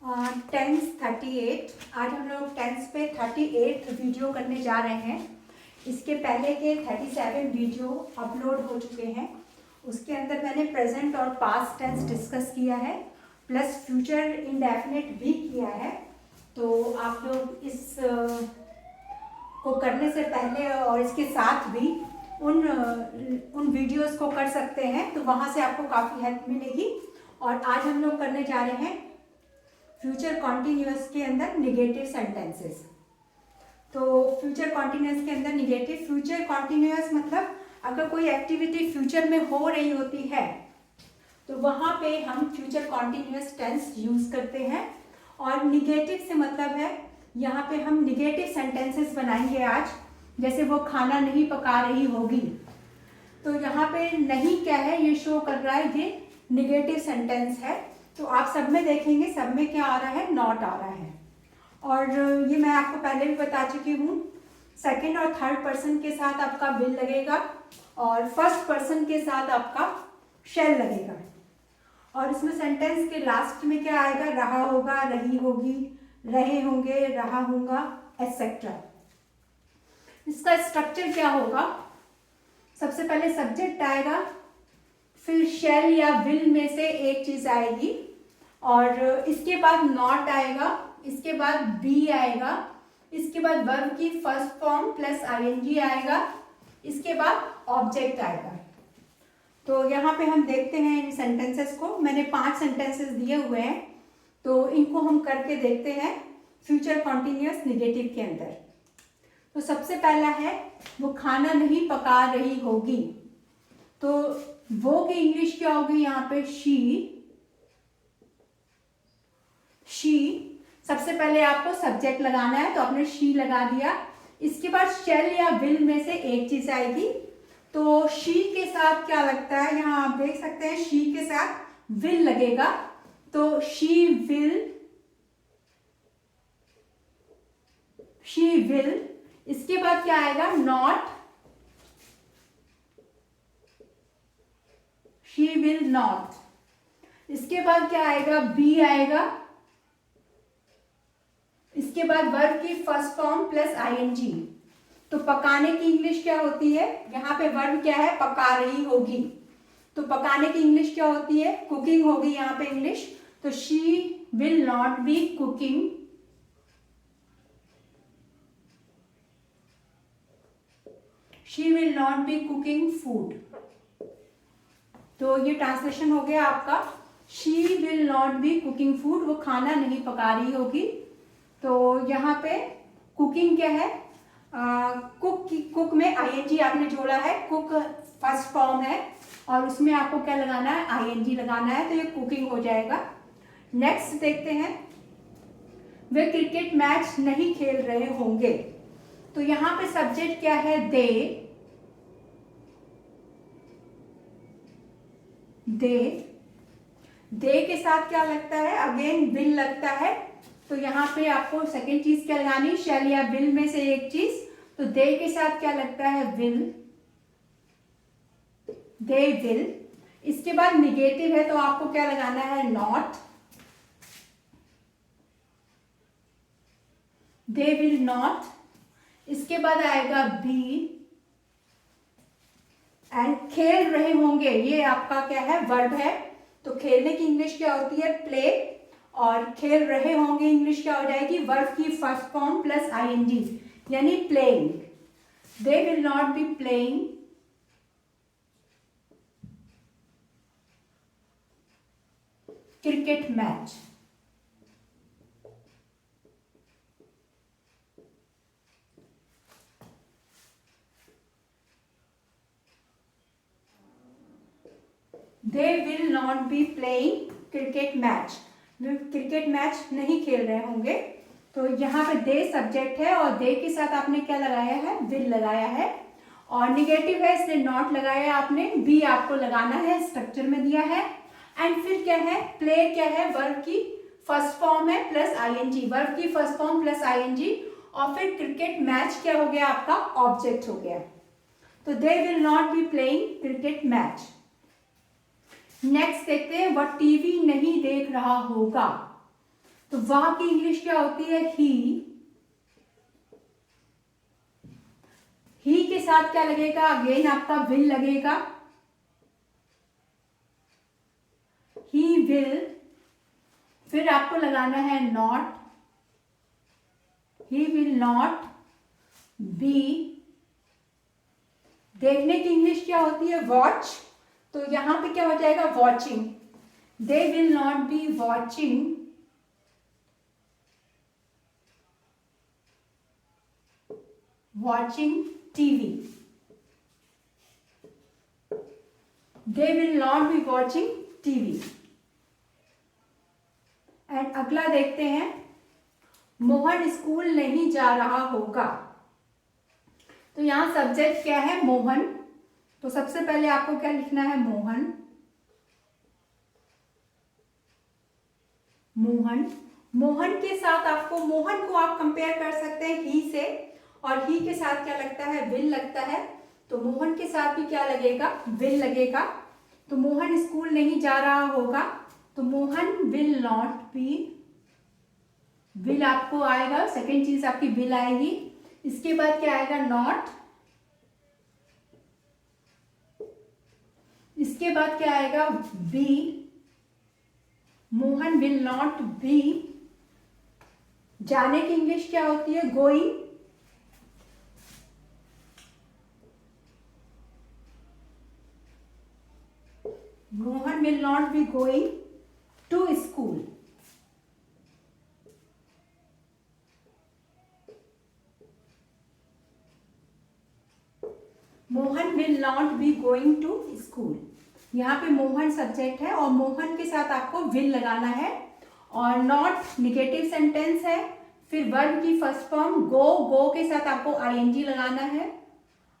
10:38 आज हम लोग टेंस पे 38 वीडियो करने जा रहे हैं। इसके पहले के 37 वीडियो अपलोड हो चुके हैं। उसके अंदर मैंने प्रेजेंट और पास्ट टेंस डिस्कस किया है, प्लस फ्यूचर इंडेफिनिट भी किया है। तो आप लोग इस को करने से पहले और इसके साथ भी उन वीडियोस को कर सकते हैं, तो वहाँ से आपको काफ़ी हेल्प मिलेगी। और आज हम लोग करने जा रहे हैं फ्यूचर कॉन्टिन्यूअस के अंदर निगेटिव सेंटेंसेस। तो फ्यूचर कॉन्टिन्यूअस के अंदर निगेटिव, फ्यूचर कॉन्टिन्यूअस मतलब अगर कोई एक्टिविटी फ्यूचर में हो रही होती है तो वहाँ पे हम फ्यूचर कॉन्टिन्यूअस टेंस यूज करते हैं। और निगेटिव से मतलब है यहाँ पे हम निगेटिव सेंटेंसेस बनाएंगे आज। जैसे वो खाना नहीं पका रही होगी, तो यहाँ पे नहीं क्या है, ये शो कर रहा है ये निगेटिव सेंटेंस है। तो आप सब में देखेंगे, सब में क्या आ रहा है, नॉट आ रहा है। और ये मैं आपको पहले भी बता चुकी हूँ, सेकंड और थर्ड पर्सन के साथ आपका विल लगेगा और फर्स्ट पर्सन के साथ आपका शैल लगेगा। और इसमें सेंटेंस के लास्ट में क्या आएगा, रहा होगा, रही होगी, रहे होंगे, रहा होगा, एटसेट्रा। इसका स्ट्रक्चर क्या होगा, सबसे पहले सब्जेक्ट आएगा, फिर शैल या विल में से एक चीज आएगी, और इसके बाद नॉट आएगा, इसके बाद बी आएगा, इसके बाद वर्ब की फर्स्ट फॉर्म प्लस आईएनजी आएगा, इसके बाद ऑब्जेक्ट आएगा। तो यहाँ पे हम देखते हैं इन सेंटेंसेस को। मैंने 5 सेंटेंसेस दिए हुए हैं, तो इनको हम करके देखते हैं फ्यूचर कॉन्टिन्यूअस निगेटिव के अंदर। तो सबसे पहला है, वो खाना नहीं पका रही होगी। तो वो की इंग्लिश क्या होगी यहाँ पे, शी। सबसे पहले आपको सब्जेक्ट लगाना है, तो आपने शी लगा दिया। इसके बाद शैल या विल में से एक चीज आएगी। तो शी के साथ क्या लगता है, यहाँ आप देख सकते हैं शी के साथ विल लगेगा। तो शी विल। इसके बाद क्या आएगा, नॉट, शी विल नॉट। इसके बाद क्या आएगा, बी आएगा। इसके बाद वर्ब की फर्स्ट फॉर्म प्लस आईएनजी। तो पकाने की इंग्लिश क्या होती है, यहाँ पे वर्ब क्या है, पका रही होगी। तो पकाने की इंग्लिश क्या होती है, कुकिंग होगी यहाँ पे इंग्लिश। तो she will not B cooking, she will not B cooking food. तो ये ट्रांसलेशन हो गया आपका, she will not B cooking food, वो खाना नहीं पका रही होगी। तो यहाँ पे कुकिंग क्या है, कुक में आईएनजी आपने जोड़ा है, कुक फर्स्ट फॉर्म है और उसमें आपको क्या लगाना है, आईएनजी लगाना है, तो ये कुकिंग हो जाएगा। नेक्स्ट देखते हैं, वे क्रिकेट मैच नहीं खेल रहे होंगे। तो यहाँ पे सब्जेक्ट क्या है, दे के साथ क्या लगता है, अगेन विल लगता है। तो यहाँ पे आपको सेकेंड चीज क्या लगानी, शैल या विल में से एक चीज। तो दे के साथ क्या लगता है, विल, दे विल। इसके बाद निगेटिव है, तो आपको क्या लगाना है, नॉट, दे विल नॉट। इसके बाद आएगा बी, एंड खेल रहे होंगे, ये आपका क्या है, वर्ब है। तो खेलने की इंग्लिश क्या होती है, प्ले, और खेल रहे होंगे इंग्लिश क्या हो जाएगी, वर्ब की फर्स्ट फॉर्म प्लस आईएनजी, यानी playing. They will not be playing cricket match. They will not be playing cricket match, cricket match नहीं खेल रहे होंगे। तो यहाँ पे दे सब्जेक्ट है और दे के साथ आपने क्या लगाया है, विल लगाया है, और निगेटिव है इसलिए नॉट लगाया आपने। बी आपको लगाना है, स्ट्रक्चर में दिया है। एंड फिर क्या है, प्ले क्या है, वर्ब की फर्स्ट फॉर्म है प्लस आईएनजी, वर्ब की फर्स्ट फॉर्म प्लस आईएनजी, और फिर क्रिकेट मैच क्या हो गया आपका, ऑब्जेक्ट हो गया। तो they will not be playing cricket match. Next देखते हैं, वह टीवी नहीं देख रहा होगा। तो वह की इंग्लिश क्या होती है? ही के साथ क्या लगेगा? अगेन आपका विल लगेगा, ही विल। फिर आपको लगाना है not, he will not B. देखने की इंग्लिश क्या होती है? वॉच। तो यहां पे क्या हो जाएगा? Watching. They will not be watching TV. They will not be watching TV. And अगला देखते हैं, मोहन स्कूल नहीं जा रहा होगा। तो यहां सब्जेक्ट क्या है? मोहन। तो सबसे पहले आपको क्या लिखना है? मोहन। मोहन, मोहन के साथ आपको, मोहन को आप कंपेयर कर सकते हैं ही से, और ही के साथ क्या लगता है? विल लगता है। तो मोहन के साथ भी क्या लगेगा? विल लगेगा। तो मोहन स्कूल नहीं जा रहा होगा, तो Mohan will not B, will आपको आएगा, सेकेंड चीज आपकी विल आएगी। इसके बाद क्या आएगा? नॉट। इसके बाद क्या आएगा? B. Mohan will not be. जाने की इंग्लिश क्या होती है? Going. Mohan will not be going to school. Mohan will not be going to school. यहाँ पे मोहन सब्जेक्ट है और मोहन के साथ आपको विल लगाना है, और नॉट निगेटिव सेंटेंस है। फिर वर्ब की फर्स्ट फॉर्म गो, गो के साथ आपको आईएनजी लगाना है।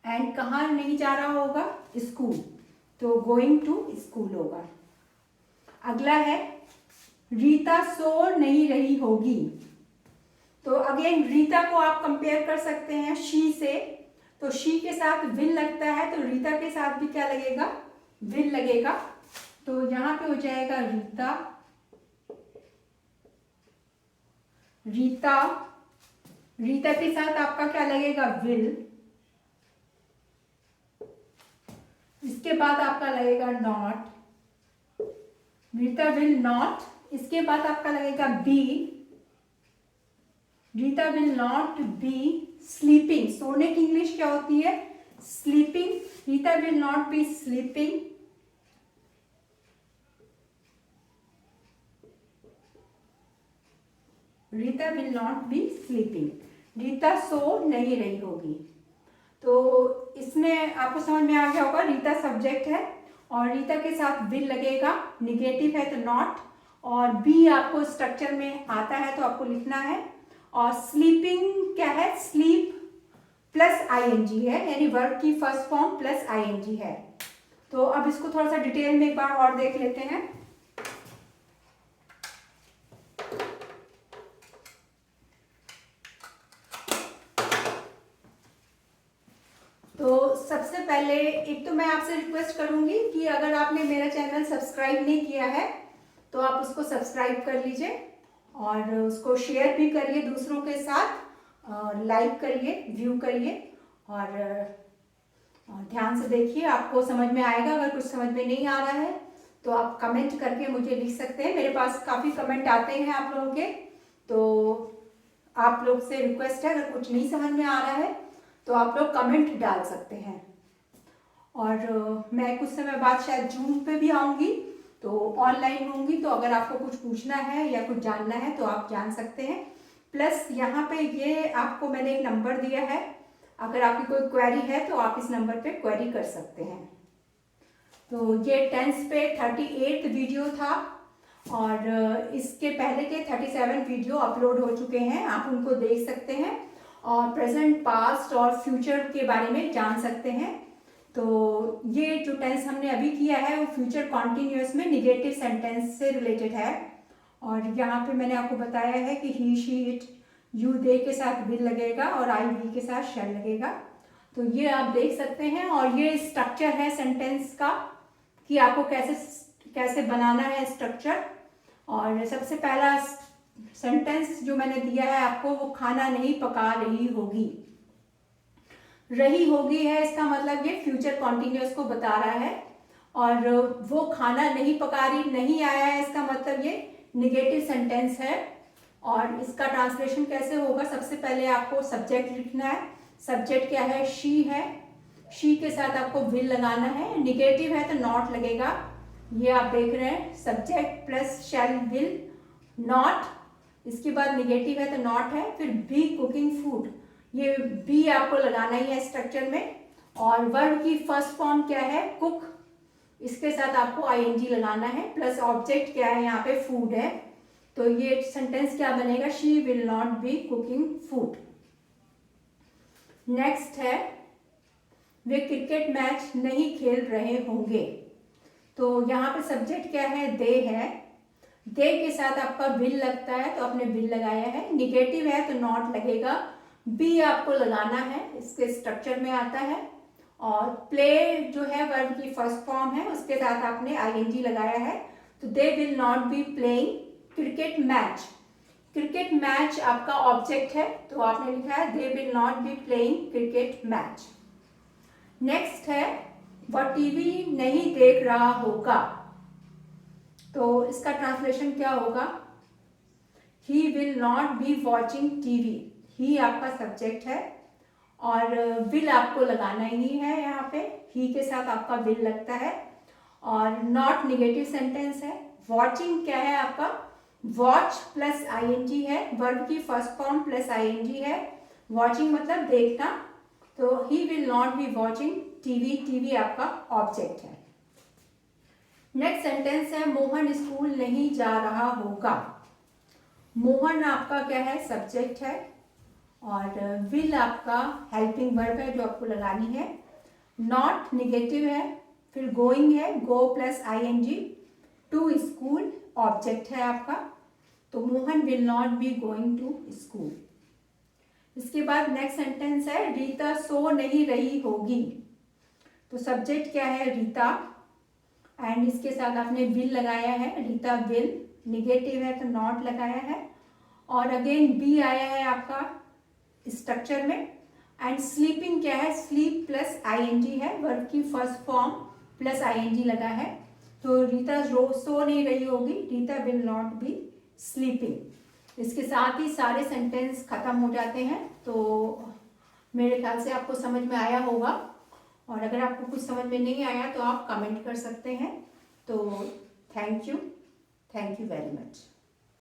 एंड कहाँ नहीं जा रहा होगा? स्कूल। तो गोइंग टू स्कूल होगा। अगला है, रीता सो नहीं रही होगी। तो अगेन रीता को आप कंपेयर कर सकते हैं शी से। तो शी के साथ विल लगता है, तो रीता के साथ भी क्या लगेगा? विल लगेगा। तो यहां पे हो जाएगा रीता। रीता, रीता के साथ आपका क्या लगेगा? विल। इसके बाद आपका लगेगा नॉट। Rita will not. इसके बाद आपका लगेगा B. Rita will not be sleeping. सोने की इंग्लिश क्या होती है? Sleeping. Rita will not be sleeping. Rita will not be sleeping. Rita सो नहीं रही होगी। तो इसमें आपको समझ में आ गया होगा, रीता सब्जेक्ट है और रीता के साथ विल लगेगा, निगेटिव है तो नॉट, और बी आपको स्ट्रक्चर में आता है तो आपको लिखना है। और स्लीपिंग क्या है? स्लीप प्लस आईएनजी है, यानी वर्ब की फर्स्ट फॉर्म प्लस आईएनजी है। तो अब इसको थोड़ा सा डिटेल में एक बार और देख लेते हैं। तो सबसे पहले एक तो मैं आपसे रिक्वेस्ट करूंगी कि अगर आपने मेरा चैनल सब्सक्राइब नहीं किया है तो आप उसको सब्सक्राइब कर लीजिए, और उसको शेयर भी करिए दूसरों के साथ, लाइक करिए, व्यू करिए, और ध्यान से देखिए, आपको समझ में आएगा। अगर कुछ समझ में नहीं आ रहा है तो आप कमेंट करके मुझे लिख सकते हैं। मेरे पास काफ़ी कमेंट आते हैं आप लोगों के, तो आप लोग से रिक्वेस्ट है, अगर कुछ नहीं समझ में आ रहा है तो आप लोग कमेंट डाल सकते हैं। और मैं कुछ समय बाद शायद जूम पे भी आऊँगी, तो ऑनलाइन होंगी, तो अगर आपको कुछ पूछना है या कुछ जानना है तो आप जान सकते हैं। प्लस यहाँ पे ये आपको मैंने एक नंबर दिया है, अगर आपकी कोई क्वेरी है तो आप इस नंबर पे क्वेरी कर सकते हैं। तो ये टेंस पे 38 वीडियो था, और इसके पहले के 37 वीडियो अपलोड हो चुके हैं, आप उनको देख सकते हैं और प्रेजेंट, पास्ट और फ्यूचर के बारे में जान सकते हैं। तो ये जो टेंस हमने अभी किया है वो फ्यूचर कॉन्टिन्यूअस में निगेटिव सेंटेंस से रिलेटेड है। और यहाँ पे मैंने आपको बताया है कि ही, शी, इट, यू, दे के साथ विल लगेगा और आई, वी के साथ शैल लगेगा। तो ये आप देख सकते हैं, और ये स्ट्रक्चर है सेंटेंस का कि आपको कैसे कैसे बनाना है स्ट्रक्चर। और सबसे पहला सेंटेंस जो मैंने दिया है आपको, वो खाना नहीं पका रही होगी। रही होगी है, इसका मतलब ये फ्यूचर कॉन्टिन्यूअस को बता रहा है। और वो खाना नहीं पका रही, नहीं आया है, इसका मतलब ये निगेटिव सेंटेंस है। और इसका ट्रांसलेशन कैसे होगा, सबसे पहले आपको सब्जेक्ट लिखना है। सब्जेक्ट क्या है, शी है। शी के साथ आपको विल लगाना है। निगेटिव है तो नॉट लगेगा, ये आप देख रहे हैं, subject plus shell will not. इसके बाद निगेटिव है तो नॉट है, फिर बी कुकिंग फूड, ये बी आपको लगाना ही है स्ट्रक्चर में। और वर्ब की फर्स्ट फॉर्म क्या है, कुक, इसके साथ आपको आईएनजी लगाना है, प्लस ऑब्जेक्ट क्या है यहाँ पे, फूड है। तो ये सेंटेंस क्या बनेगा, she will not B cooking food. Next है, वे क्रिकेट मैच नहीं खेल रहे होंगे। तो यहाँ पे सब्जेक्ट क्या है, दे है। दे के साथ आपका विल लगता है तो आपने विल लगाया है। निगेटिव है तो नॉट लगेगा, बी आपको लगाना है, इसके स्ट्रक्चर में आता है। और प्ले जो है वर्ब की फर्स्ट फॉर्म है, उसके साथ आपने आईएनजी लगाया है, तो they will not be playing cricket match. Cricket match आपका ऑब्जेक्ट है, तो आपने लिखा है they will not be playing cricket match. Next है, वह टीवी नहीं देख रहा होगा। तो इसका ट्रांसलेशन क्या होगा, he will not be watching TV. He आपका सब्जेक्ट है और विल आपको लगाना ही है, यहाँ पे ही के साथ आपका विल लगता है। और नॉट निगेटिव सेंटेंस है। वॉचिंग क्या है आपका, वॉच प्लस आईएनजी है, वर्ब की फर्स्ट फॉर्म प्लस आईएनजी है। वॉचिंग मतलब देखना, तो ही will not be watching TV, TV आपका ऑब्जेक्ट है। नेक्स्ट सेंटेंस है, मोहन स्कूल नहीं जा रहा होगा। मोहन आपका क्या है, सब्जेक्ट है। और विल आपका हेल्पिंग वर्ब है जो आपको लगानी है। नॉट निगेटिव है, फिर गोइंग है, go plus ING, to school object है आपका। तो Mohan will not be going to school. इसके बाद नेक्स्ट सेंटेंस है, रीता सो नहीं रही होगी। तो सब्जेक्ट क्या है, रीता, एंड इसके साथ आपने विल लगाया है, रीता विल। निगेटिव है तो नॉट लगाया है। और अगेन बी आया है आपका स्ट्रक्चर में। एंड स्लीपिंग क्या है, स्लीप प्लस आईएनजी है, वर्ब की फर्स्ट फॉर्म प्लस आईएनजी लगा है। तो रीता सो नहीं रही होगी, Rita will not be sleeping. इसके साथ ही सारे सेंटेंस खत्म हो जाते हैं। तो मेरे ख्याल से आपको समझ में आया होगा। और अगर आपको कुछ समझ में नहीं आया तो आप कमेंट कर सकते हैं। तो थैंक यू वेरी मच।